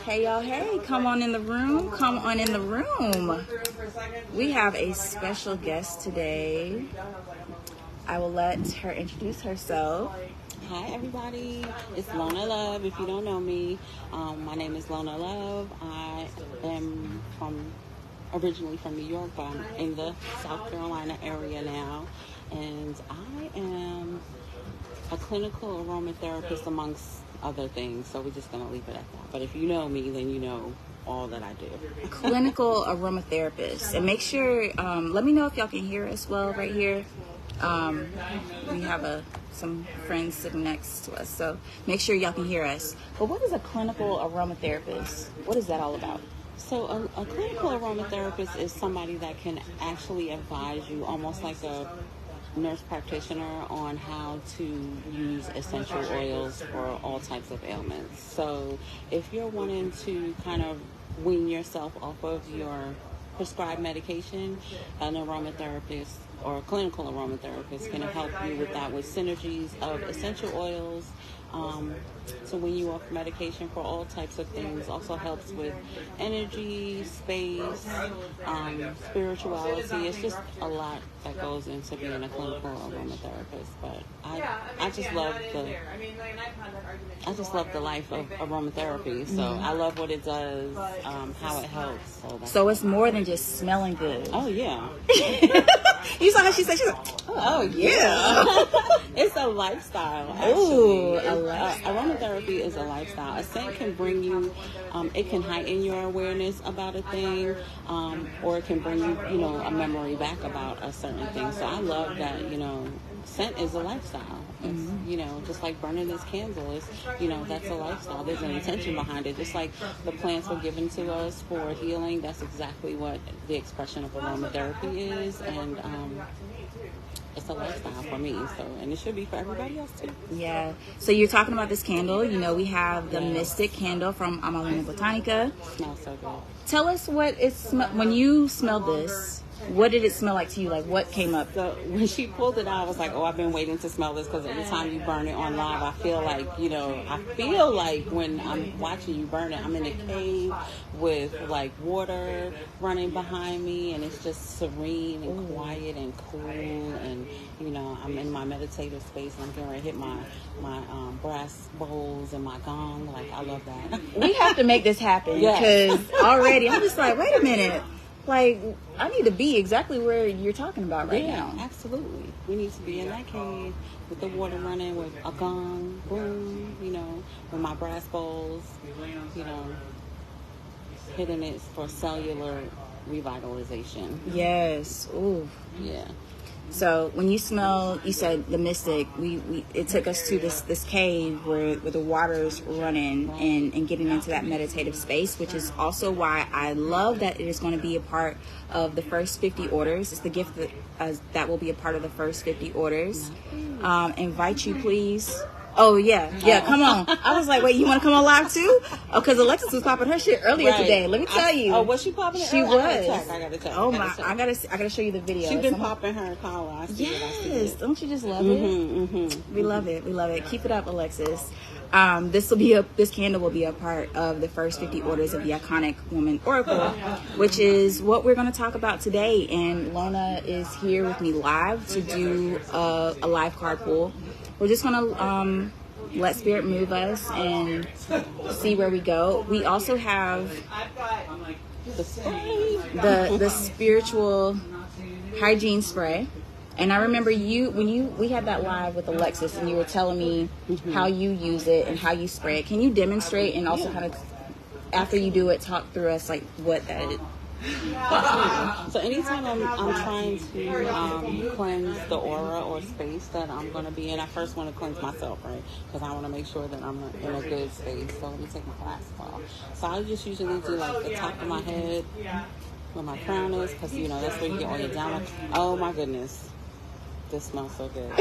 Hey y'all, hey, come on in the room, come on in the room. We have a special guest today. I will let her introduce herself. Hi everybody, it's Lona Love. If you don't know me, my name is Lona Love. I am originally from New York, but I'm in the South Carolina area now. And I am a clinical aromatherapist amongst other things. So we're just going to leave it at that. But if you know me, then you know all that I do. Clinical aromatherapist. And make sure, let me know if y'all can hear us well right here. We have some friends sitting next to us, so make sure y'all can hear us. But what is a clinical aromatherapist? What is that all about? So a clinical aromatherapist is somebody that can actually advise you, almost like a nurse practitioner, on how to use essential oils for all types of ailments. So if you're wanting to kind of wean yourself off of your prescribed medication, an aromatherapist or a clinical aromatherapist can help you with that, with synergies of essential oils. So when you off medication for all types of things, also helps with energy, space, spirituality. It's just a lot that goes into being a clinical aromatherapist. But I just love the life of aromatherapy. So I love what it does, how it helps. So it's more than just smelling good. Oh yeah. You saw how she's like, oh yeah. It's a lifestyle, actually. Ooh, a lifestyle. Aromatherapy is a lifestyle. A scent can bring you, it can heighten your awareness about a thing, or it can bring you, a memory back about a certain thing. So I love that, scent is a lifestyle. It's, just like burning this candle is, that's a lifestyle. There's an intention behind it. Just like the plants were given to us for healing, that's exactly what the expression of aromatherapy is. And it's a lifestyle for me, and it should be for everybody else too. Yeah. So you're talking about this candle. We have the Mystic candle from Amalina Botanica. It smells so good. Tell us what it smells. When you smell this, what did it smell like to you? Like, what came up? So when she pulled it out, I was like, I've been waiting to smell this, because every time you burn it on live, I feel like when I'm watching you burn it, I'm in a cave with like water running behind me, and it's just serene and quiet and cool, and I'm in my meditative space, and I'm getting ready to hit my brass bowls and my gong. Like, I love that. We have to make this happen, because already I'm just like, wait a minute. Like, I need to be exactly where you're talking about right now. Absolutely. We need to be in that cave with the water running, with a gong, boom, with my brass bowls, hitting it for cellular revitalization. Yes. Ooh. Yeah. So when you smell, you said the Mystic, it took us to this cave where the water's running, and getting into that meditative space, which is also why I love that it is going to be a part of the first 50 orders. It's the gift that will be a part of the first 50 orders. Invite you, please. Oh, yeah, come on. I was like, wait, you want to come on live too? Oh, because Alexis was popping her shit earlier today. Let me tell you. Oh, was she popping it? She was. I gotta check. Oh, my. I gotta show you the video. She's been popping her collar. Yes. Don't you just love it? Mm-hmm. We love it. We love it. Keep it up, Alexis. This candle will be a part of the first 50 orders of the Iconic Woman Oracle, which is what we're going to talk about today. And Lona is here with me live to do a live card pull. We're just going to let Spirit move us and see where we go. We also have the spiritual hygiene spray. And I remember we had that live with Alexis, and you were telling me how you use it and how you spray it. Can you demonstrate, and also kind of, after you do it, talk through us like what that is? So anytime I'm trying to cleanse the aura or space that I'm going to be in, I first want to cleanse myself, right? Because I want to make sure that I'm in a good space. So let me take my glasses off. So I just usually do like the top of my head where my crown is, because that's where you get all your down. Oh my goodness, this smells so good.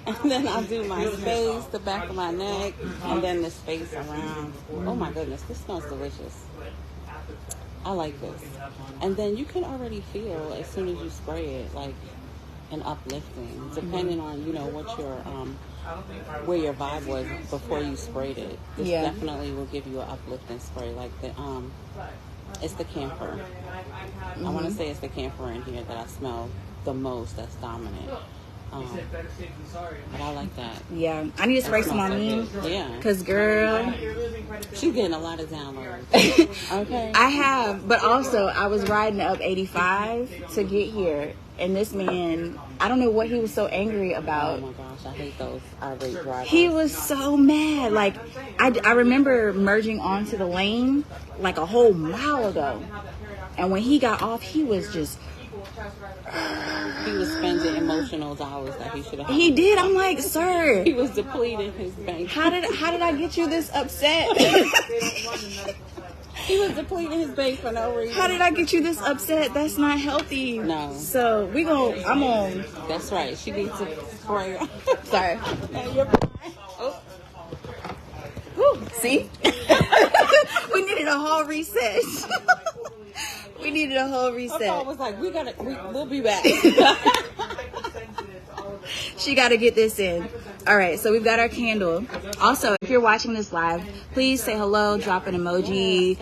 And then I'll do my face, the back of my neck, and then the space around. Oh my goodness, this smells delicious. I like this. And then you can already feel, as soon as you spray it, like and uplifting, depending on, you know, what your where your vibe was before you sprayed it. This definitely will give you an uplifting spray. Like it's the camphor. I want to say it's the camphor in here that I smell the most. That's dominant. But I like that. Yeah, I need to spray some on me. Yeah, because girl, she's getting a lot of downloads. Okay, I have, but also I was riding up 85 to get here, and this man, I don't know what he was so angry about. Oh my gosh, I hate those irate drivers. He was so mad. Like I remember merging onto the lane like a whole mile ago, and when he got off, he was just. He was spending emotional dollars that he should have. He did. I'm like, sir. He was depleting his bank. How did I get you this upset? He was depleting his bank for no reason. How did I get you this upset? That's not healthy. No. So I'm on. That's right. She needs to spray. Sorry. No, you're fine. Oh. Whew, see? We needed a whole reset. We needed a whole reset. My phone was like, we'll be back. She got to get this in. All right, so we've got our candle. Also, if you're watching this live, please say hello, drop an emoji,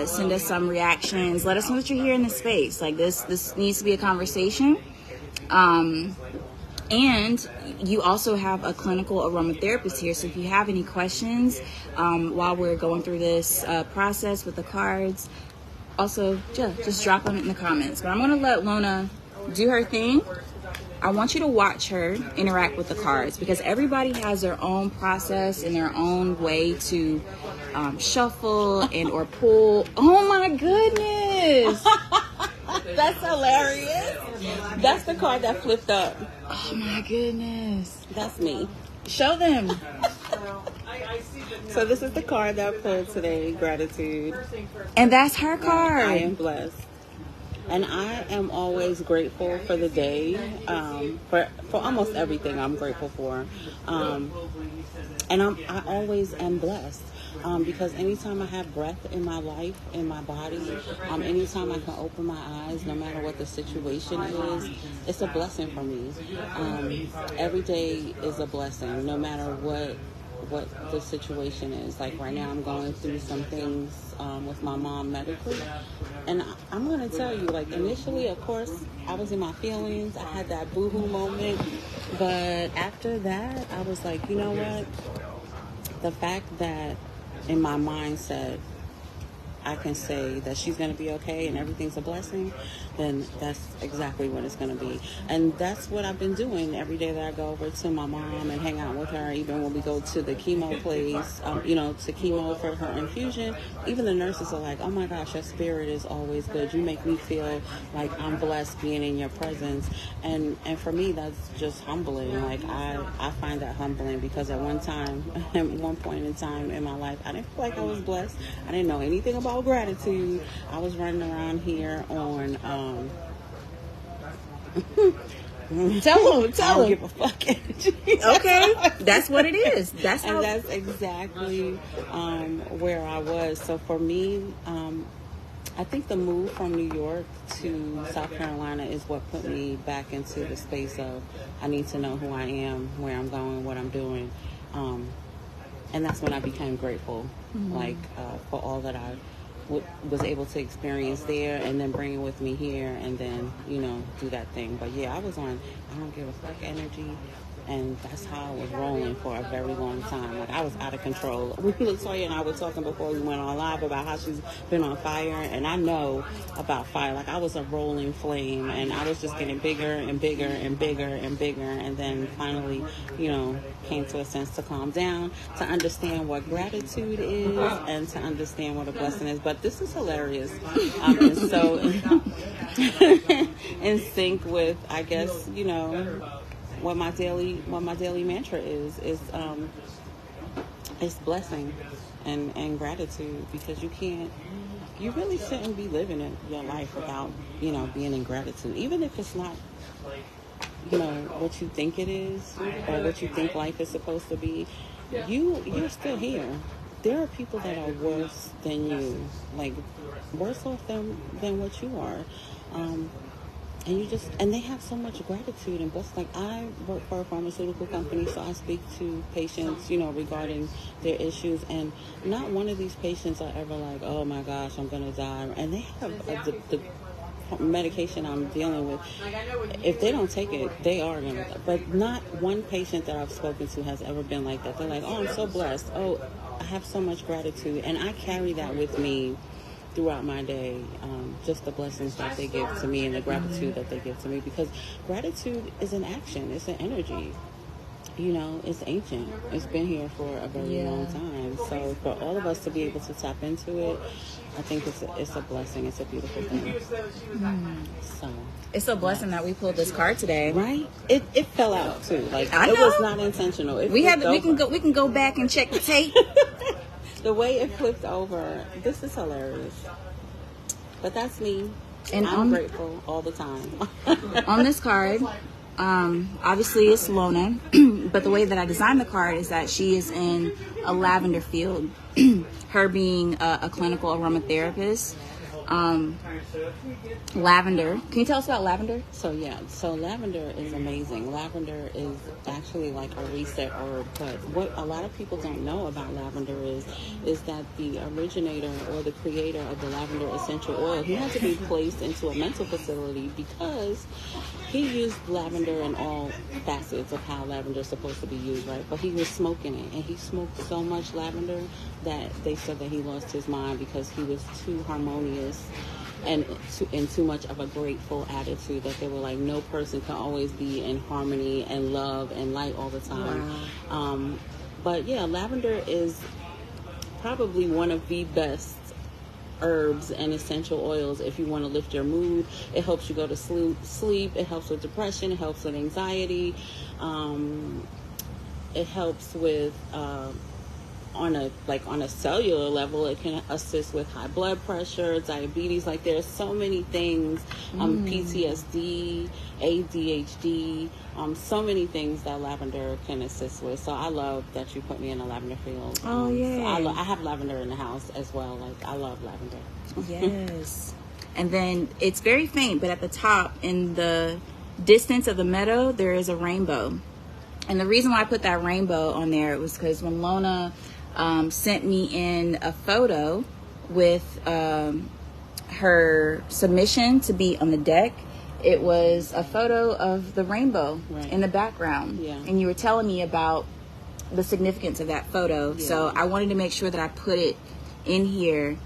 send us some reactions. Let us know that you're here in the space. Like this needs to be a conversation. And you also have a clinical aromatherapist here. So if you have any questions while we're going through this process with the cards, also just drop them in the comments. But I'm going to let Lona do her thing. I want you to watch her interact with the cards, because everybody has their own process and their own way to shuffle and or pull. Oh my goodness. That's hilarious. That's the card that flipped up. Oh my goodness. That's me. Show them. So this is the card that I pulled today, gratitude. And that's her card. I am blessed. And I am always grateful for the day, for almost everything I'm grateful for. And I always am blessed. Because anytime I have breath in my life, in my body, anytime I can open my eyes, no matter what the situation is, it's a blessing for me. Every day is a blessing, no matter what the situation is. Like right now I'm going through some things with my mom medically, and I'm going to tell you, like initially, of course, I was in my feelings. I had that boohoo moment, but after that I was like, you know what, the fact that in my mindset I can say that she's going to be okay and everything's a blessing, then that's exactly what it's going to be. And that's what I've been doing every day that I go over to my mom and hang out with her. Even when we go to the chemo place, to chemo for her infusion, even the nurses are like, oh my gosh, your spirit is always good. You make me feel like I'm blessed being in your presence. And for me, that's just humbling. Like I find that humbling, because at one point in time in my life, I didn't feel like I was blessed. I didn't know anything about gratitude. I was running around here on tell them. I don't give a fuck energy. Okay, that's what it is. That's exactly where I was. So for me, I think the move from New York to South Carolina is what put me back into the space of I need to know who I am, where I'm going, what I'm doing. And that's when I became grateful, for all that I was able to experience there, and then bring it with me here, and then, do that thing. But yeah, I was on I don't give a fuck energy, and that's how I was rolling for a very long time. Like, I was out of control. Latoya and I were talking before we went on live about how she's been on fire, and I know about fire. Like, I was a rolling flame, and I was just getting bigger and bigger and bigger and bigger, and then finally, came to a sense to calm down, to understand what gratitude is, and to understand what a blessing is. But this is hilarious. And so in sync with, I guess, what my daily mantra is blessing and gratitude, because you really shouldn't be living your life without being in gratitude, even if it's not what you think it is or what you think life is supposed to be. You're still here. There are people that are worse than you, like worse off than what you are. and they have so much gratitude and blessing. Like, I work for a pharmaceutical company, so I speak to patients, regarding their issues, and not one of these patients are ever like, oh my gosh, I'm gonna die. And they have the medication I'm dealing with. If they don't take it, they are gonna die. But not one patient that I've spoken to has ever been like that. They're like, oh, I'm so blessed. Oh, I have so much gratitude, and I carry that with me throughout my day, just the blessings that they give to me and the gratitude that they give to me, because gratitude is an action, it's an energy. It's ancient. It's been here for a very long time. So for all of us to be able to tap into it, I think it's a blessing. It's a beautiful thing. So it's a blessing that we pulled this card today, right? It fell out too. Like, it was not intentional. We can go back and check the tape. The way it flipped over, this is hilarious. But that's me. And I'm grateful all the time. On this card, obviously it's Lona, but the way that I designed the card is that she is in a lavender field. Her being a clinical aromatherapist. Lavender. Can you tell us about lavender? So lavender is amazing. Lavender is actually like a reset herb, but what a lot of people don't know about lavender is that the originator or the creator of the lavender essential oil, he had to be placed into a mental facility because he used lavender in all facets of how lavender is supposed to be used, right? But he was smoking it, and he smoked so much lavender that they said that he lost his mind because he was too harmonious and in too much of a grateful attitude, that they were like, no person can always be in harmony and love and light all the time. Wow. But yeah, lavender is probably one of the best herbs and essential oils if you want to lift your mood. It helps you go to sleep. It helps with depression. It helps with anxiety. It helps with on a cellular level. It can assist with high blood pressure, diabetes. Like, there's so many things, PTSD, ADHD, so many things that lavender can assist with. So I love that you put me in a lavender field. Oh yeah. So I have lavender in the house as well. Like, I love lavender. Yes. And then it's very faint, but at the top in the distance of the meadow there is a rainbow. And the reason why I put that rainbow on there was because when Lona sent me in a photo with her submission to be on the deck, it was a photo of the rainbow in the background. Yeah. And you were telling me about the significance of that photo. Yeah. So I wanted to make sure that I put it in here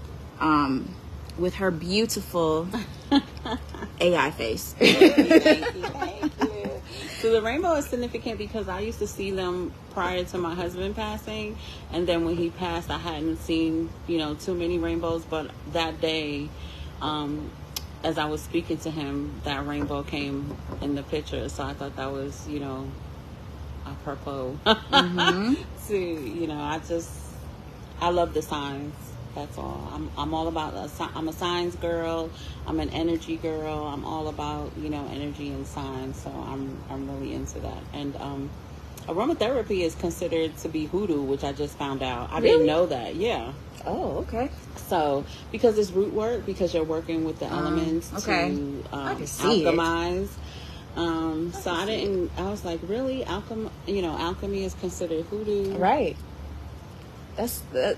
with her beautiful AI face. Thank you. So the rainbow is significant because I used to see them prior to my husband passing, and then when he passed, I hadn't seen, too many rainbows. But that day, as I was speaking to him, that rainbow came in the picture. So I thought that was, apropos. To, I love the signs. That's all. I'm all about. I'm a signs girl. I'm an energy girl. I'm all about energy and signs. So I'm really into that. And aromatherapy is considered to be hoodoo, which I just found out. I didn't know that. Yeah. Oh, okay. So because it's root work, because you're working with the elements to alchemize. So I was like, really, alchemy is considered hoodoo, right? That's the.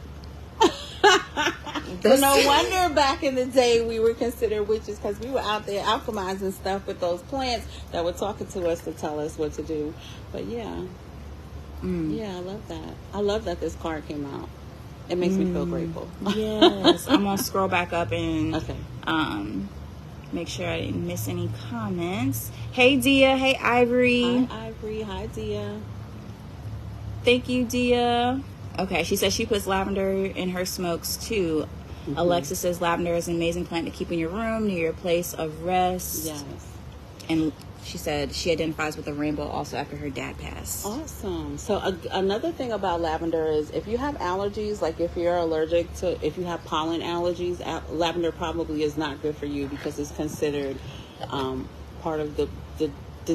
So no wonder back in the day we were considered witches, because we were out there alchemizing stuff with those plants that were talking to us to tell us what to do. But yeah, I love that. I love that this card came out. It makes me feel grateful. Yes. I'm gonna scroll back up and make sure I didn't miss any comments. Hey Dia, hey Ivory. Hi Ivory, hi Dia. Thank you, Dia. Okay, she says she puts lavender in her smokes too. Alexa says lavender is an amazing plant to keep in your room near your place of rest. Yes. And she said she identifies with the rainbow also after her dad passed. Awesome. So another thing about lavender is if you have allergies, like if you're allergic to, if you have pollen allergies, lavender probably is not good for you because it's considered part of the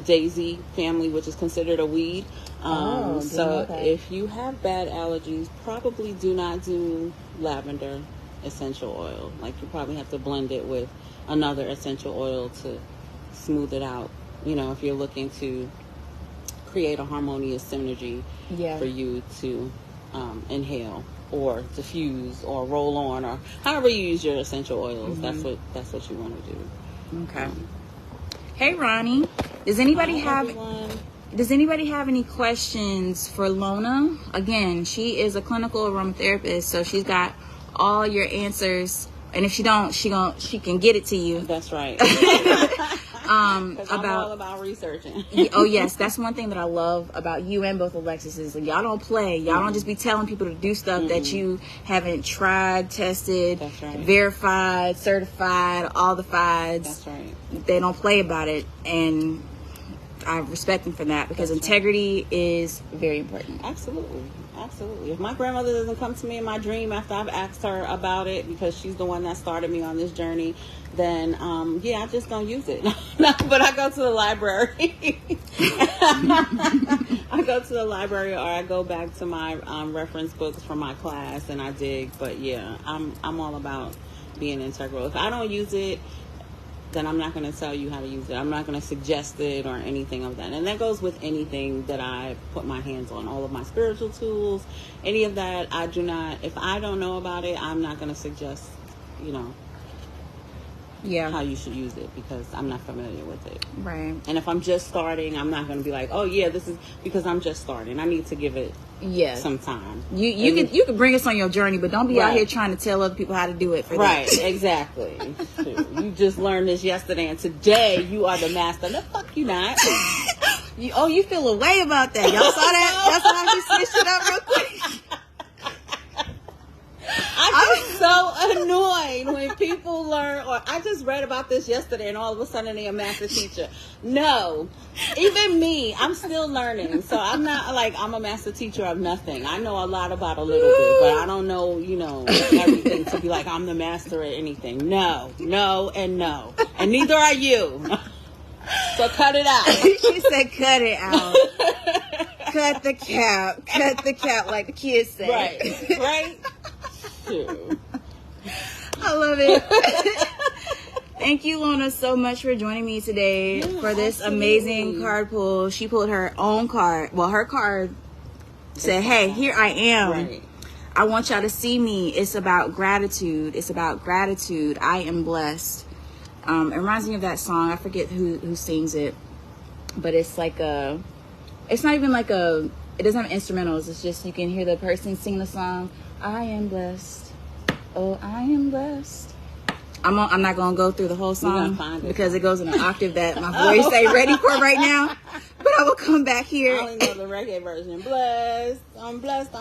daisy family, which is considered a weed. So if you have bad allergies, probably do not do lavender essential oil. Like, you probably have to blend it with another essential oil to smooth it out. You know, if you're looking to create a harmonious synergy for you to inhale or diffuse or roll on, or however you use your essential oils. That's what you want to do. Okay. Hey Ronnie, does anybody have any questions for Lona? Again, she is a clinical aromatherapist, so she's got all your answers, and if she don't, she can get it to you. That's right. I'm all about researching. Oh yes, that's one thing that I love about you and both Alexis is y'all don't play. Y'all don't just be telling people to do stuff that you haven't tried, tested, verified, certified, all the fides. That's right. They don't play about it, and I respect them for that, because integrity is very important. Absolutely. If my grandmother doesn't come to me in my dream after I've asked her about it, because she's the one that started me on this journey, then I just don't use it. But I go to the library. I go to the library, or I go back to my reference books from my class and I dig. But yeah, I'm all about being integral. If I don't use it, then I'm not going to tell you how to use it. I'm not going to suggest it or anything of that. And that goes with anything that I put my hands on. All of my spiritual tools, any of that, I do not, if I don't know about it, I'm not going to suggest, how you should use it, because I'm not familiar with it. Right. And if I'm just starting, I'm not going to be like, oh yeah, this is because I'm just starting. I need to give it some time. You can bring us on your journey, but don't be out here trying to tell other people how to do it for them. Right, exactly. You just learned this yesterday, and today you are the master. No, fuck you not. You feel a way about that. Y'all saw that? Y'all saw how she switched it up real quick? I get so annoyed when people learn, or I just read about this yesterday and all of a sudden they're a master teacher. No, even me, I'm still learning. So I'm not like I'm a master teacher of nothing. I know a lot about a little bit, but I don't know, everything to be like I'm the master at anything. No, and no. And neither are you. So cut it out. She said cut it out. Cut the cap like the kids say. Right. I love it. Thank you, Lona, so much for joining me today for this amazing card pull. She pulled her own card. Well, her card said, hey, here I am. Right. I want y'all to see me. It's about gratitude. I am blessed. It reminds me of that song. I forget who sings it, but it's like it's not even like it doesn't have instrumentals. It's just, you can hear the person sing the song. I am blessed. Oh, I am blessed. I'm not going to go through the whole song because it goes in an octave that my voice ain't ready for right now. But I will come back here. I only know the reggae version. Blessed. I'm blessed.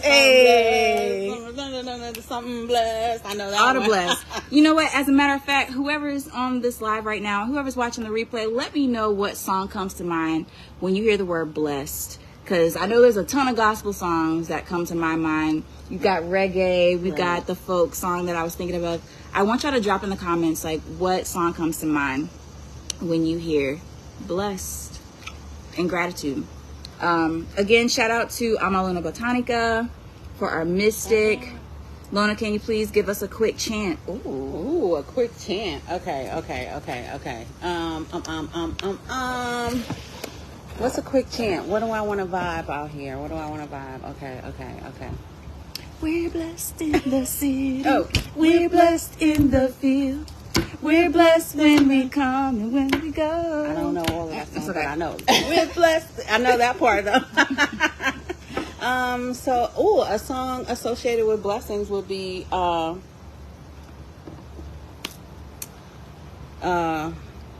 Hey. I'm blessed. Something blessed. I know that All one. the blessed. You know what? As a matter of fact, whoever's on this live right now, whoever's watching the replay, let me know what song comes to mind when you hear the word blessed. Because I know there's a ton of gospel songs that come to my mind. You've got reggae. We've got the folk song that I was thinking about. I want y'all to drop in the comments, like, what song comes to mind when you hear blessed and gratitude. Again, shout out to Amaluna Botanica for our mystic. Lona, can you please give us a quick chant? Ooh, a quick chant. Okay. What's a quick chant? What do I want to vibe out here? Okay. We're blessed in the city. We're blessed in the field. We're blessed when we come and when we go. I don't know all of that song, but I know. We're blessed. I know that part though. A song associated with blessings would be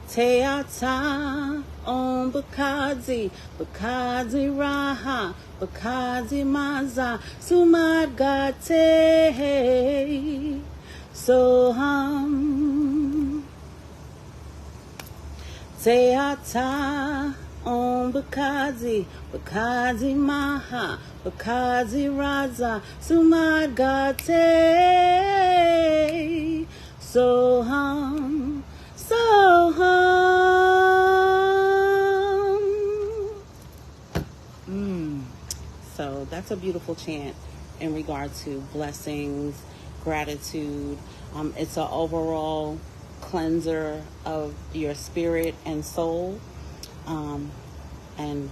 Teata on Bakazi Raha Bakazi Maza Sumadgate Soham Teata on Bakazi Maha Bakazi Raza Sumadgate Soham So that's a beautiful chant in regard to blessings, gratitude. It's an overall cleanser of your spirit and soul. And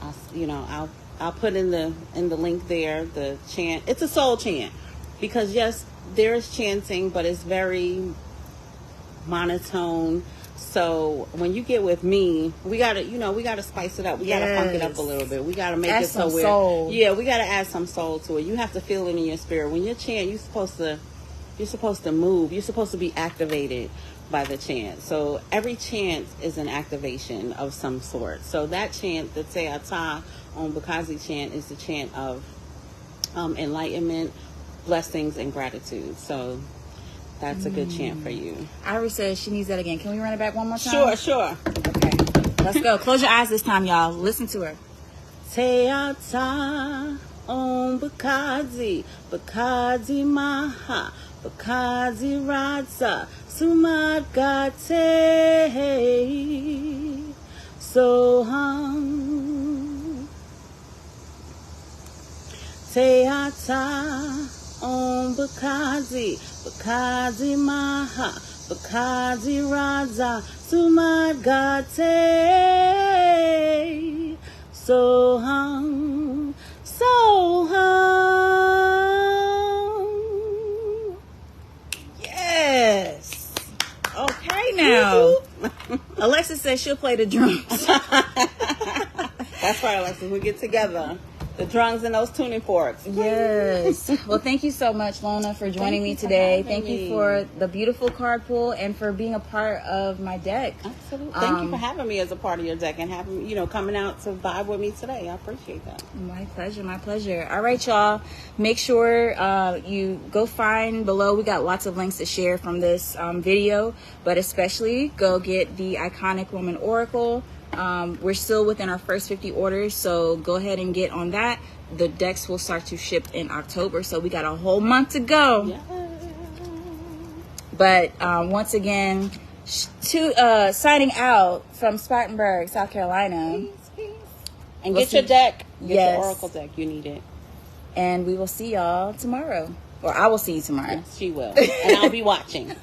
I'll put in the link there the chant. It's a soul chant, because yes, there's chanting, but it's very monotone. So when you get with me, we gotta spice it up. We gotta funk it up a little bit. We gotta make it so we're soul. Yeah, we gotta add some soul to it. You have to feel it in your spirit. When you chant, you're supposed to move. You're supposed to be activated by the chant. So every chant is an activation of some sort. So that chant, the Teata on Bakazi chant, is the chant of enlightenment, blessings, and gratitude. So that's a good chant for you. Iris says she needs that again. Can we run it back one more time? Sure. Okay. Let's go. Close your eyes this time, y'all. Listen to her. Teata on Bakazi, Bakazi Maha, Bakazi Raza, Sumadgate, Soham. Teata on Bakazi, Bakazi Maha, Bakazi Raza, Sumadgate, Soham, Soham. Yes. Okay now. Alexis says she'll play the drums. That's right, Alexis. We get together. The drums and those tuning forks. Yes. Well, thank you so much, Lona, for joining me today. Thank you for the beautiful card pull and for being a part of my deck. Absolutely. Thank you for having me as a part of your deck and having, coming out to vibe with me today. I appreciate that. My pleasure. All right, y'all. Make sure you go find below. We got lots of links to share from this video, but especially go get the Iconic Woman Oracle. We're still within our first 50 orders, so go ahead and get on that. The decks will start to ship in October, so we got a whole month to go. Yeah. But once again, signing out from Spartanburg, South Carolina. Peace. And get your deck. Get your Oracle deck. You need it. And we will see y'all tomorrow. Or I will see you tomorrow. Yes, she will. And I'll be watching.